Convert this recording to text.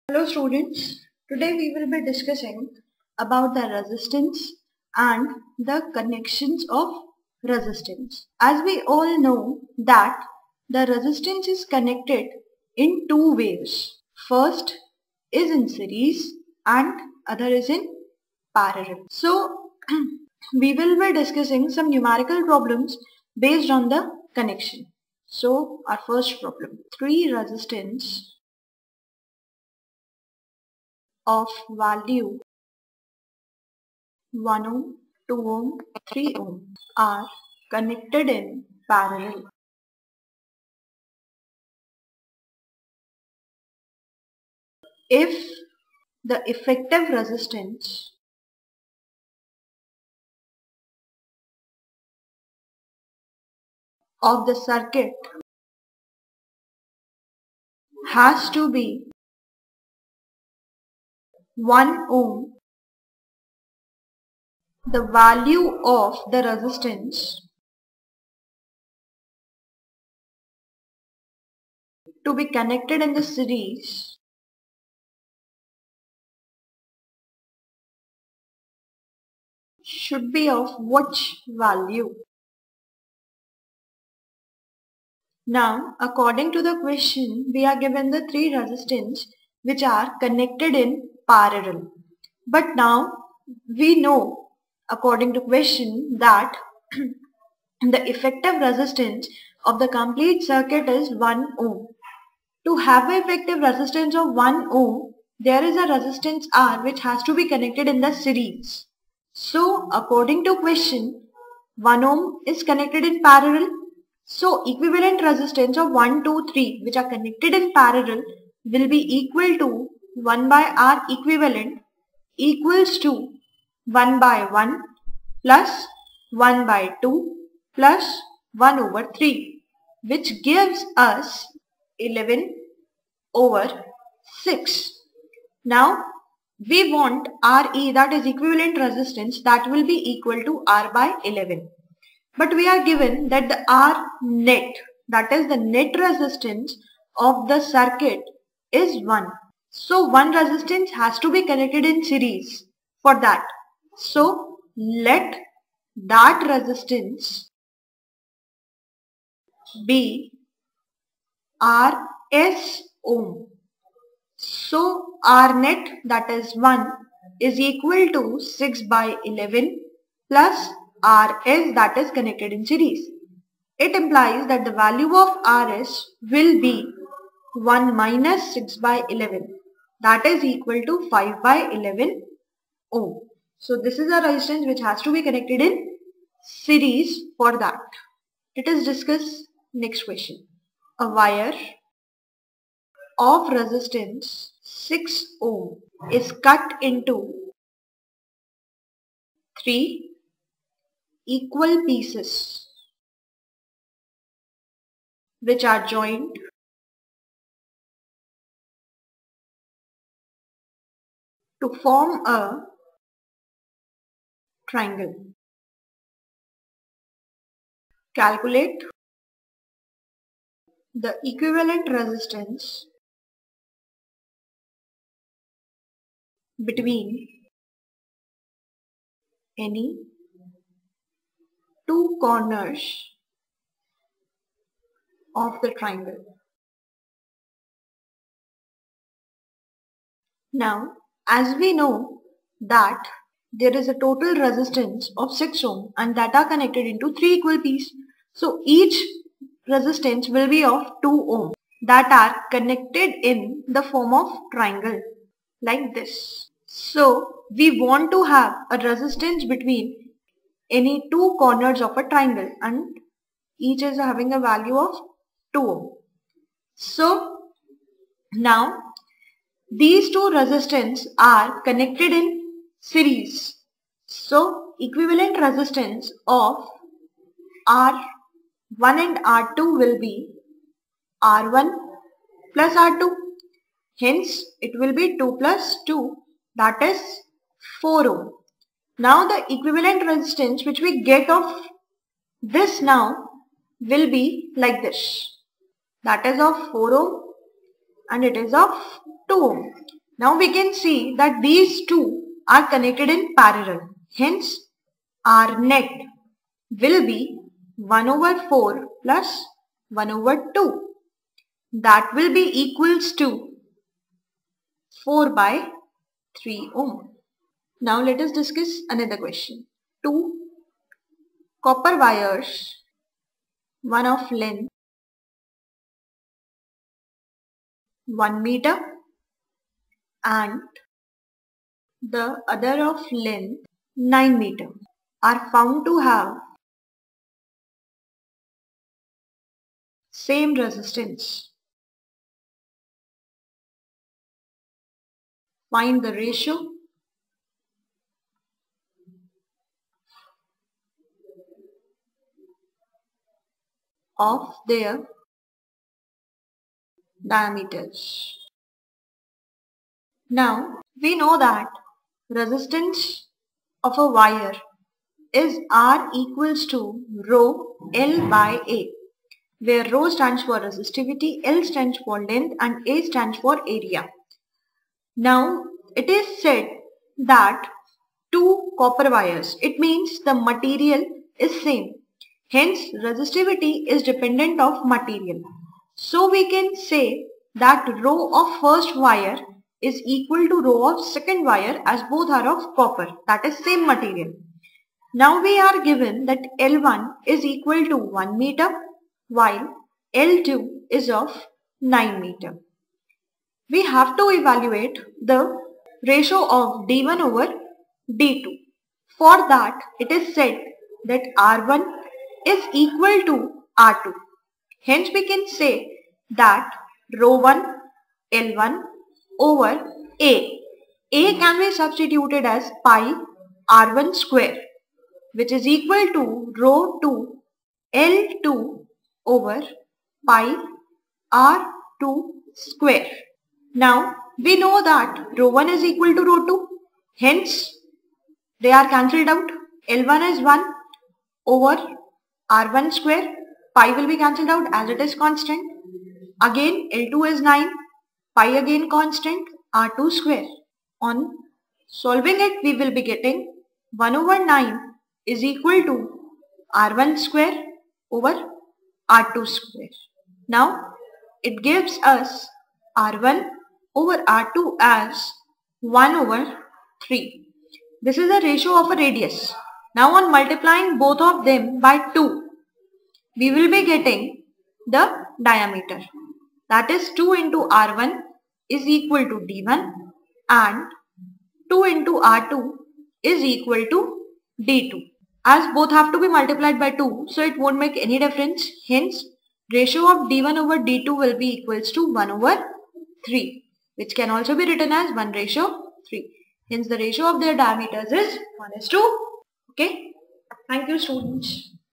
Hello students, today we will be discussing about the resistance and the connections of resistance. As we all know that the resistance is connected in two ways. First is in series and other is in parallel. So we will be discussing some numerical problems based on the connection. So our first problem, 3 resistance of value 1 ohm, 2 ohm, 3 ohm are connected in parallel. If the effective resistance of the circuit has to be 1 ohm, the value of the resistance to be connected in the series should be of which value? Now, according to the question, we are given the 3 resistance which are connected in parallel. But now we know, according to question, that the effective resistance of the complete circuit is 1 ohm. To have an effective resistance of 1 ohm, there is a resistance R which has to be connected in the series. So, according to question, 1 ohm is connected in parallel. So, equivalent resistance of 1, 2, 3 which are connected in parallel will be equal to 1 by R equivalent equals to 1 by 1 plus 1 by 2 plus 1 over 3, which gives us 11 over 6. Now we want Re, that is equivalent resistance, that will be equal to R by 11. But we are given that the R net, that is the net resistance of the circuit, is 1. So one resistance has to be connected in series for that. So let that resistance be Rs ohm. So R net, that is 1, is equal to 6 by 11 plus Rs, that is connected in series. It implies that the value of Rs will be 1 minus 6 by 11, that is equal to 5 by 11 ohm. So this is a resistance which has to be connected in series for that. Let us discuss next question. A wire of resistance 6 ohm is cut into 3 equal pieces which are joined to form a triangle. Calculate the equivalent resistance between any two corners of the triangle. Now, as we know that there is a total resistance of 6 ohm and that are connected into 3 equal pieces. So each resistance will be of 2 ohm that are connected in the form of triangle like this. So we want to have a resistance between any two corners of a triangle and each is having a value of 2 ohm. So now these two resistance are connected in series. So equivalent resistance of R1 and R2 will be R1 plus R2. Hence it will be 2 plus 2, that is 4 ohm. Now the equivalent resistance which we get of this now will be like this. That is of 4 ohm and it is of 2 ohm. Now we can see that these two are connected in parallel. Hence, our net will be 1 over 4 plus 1 over 2. That will be equals to 4 by 3 ohm. Now let us discuss another question. Two copper wires, one of length 1 meter and the other of length 9 meter are found to have same resistance. Find the ratio of their diameters. Now we know that resistance of a wire is R equals to rho L by A, where rho stands for resistivity, L stands for length and A stands for area. Now it is said that two copper wires, it means the material is same. Hence resistivity is dependent of material. So we can say that rho of first wire is equal to rho of second wire as both are of copper, that is same material. Now we are given that L1 is equal to 1 meter while L2 is of 9 meter. We have to evaluate the ratio of D1 over D2. For that it is said that R1 is equal to R2. Hence we can say that rho 1 L1 over A. A can be substituted as pi R1 square, which is equal to rho 2 L2 over pi R2 square. Now we know that rho 1 is equal to rho 2. Hence they are cancelled out. L1 is 1 over R1 square. Pi will be cancelled out as it is constant. Again L2 is 9. Pi again constant. R2 square. On solving it we will be getting 1 over 9 is equal to R1 square over R2 square. Now it gives us R1 over R2 as 1 over 3. This is the ratio of a radius. Now on multiplying both of them by 2, we will be getting the diameter. That is 2 into R1 is equal to D1 and 2 into R2 is equal to D2. As both have to be multiplied by 2, so it won't make any difference. Hence, ratio of D1 over D2 will be equals to 1 over 3, which can also be written as 1:3. Hence, the ratio of their diameters is 1:2. Okay. Thank you, students.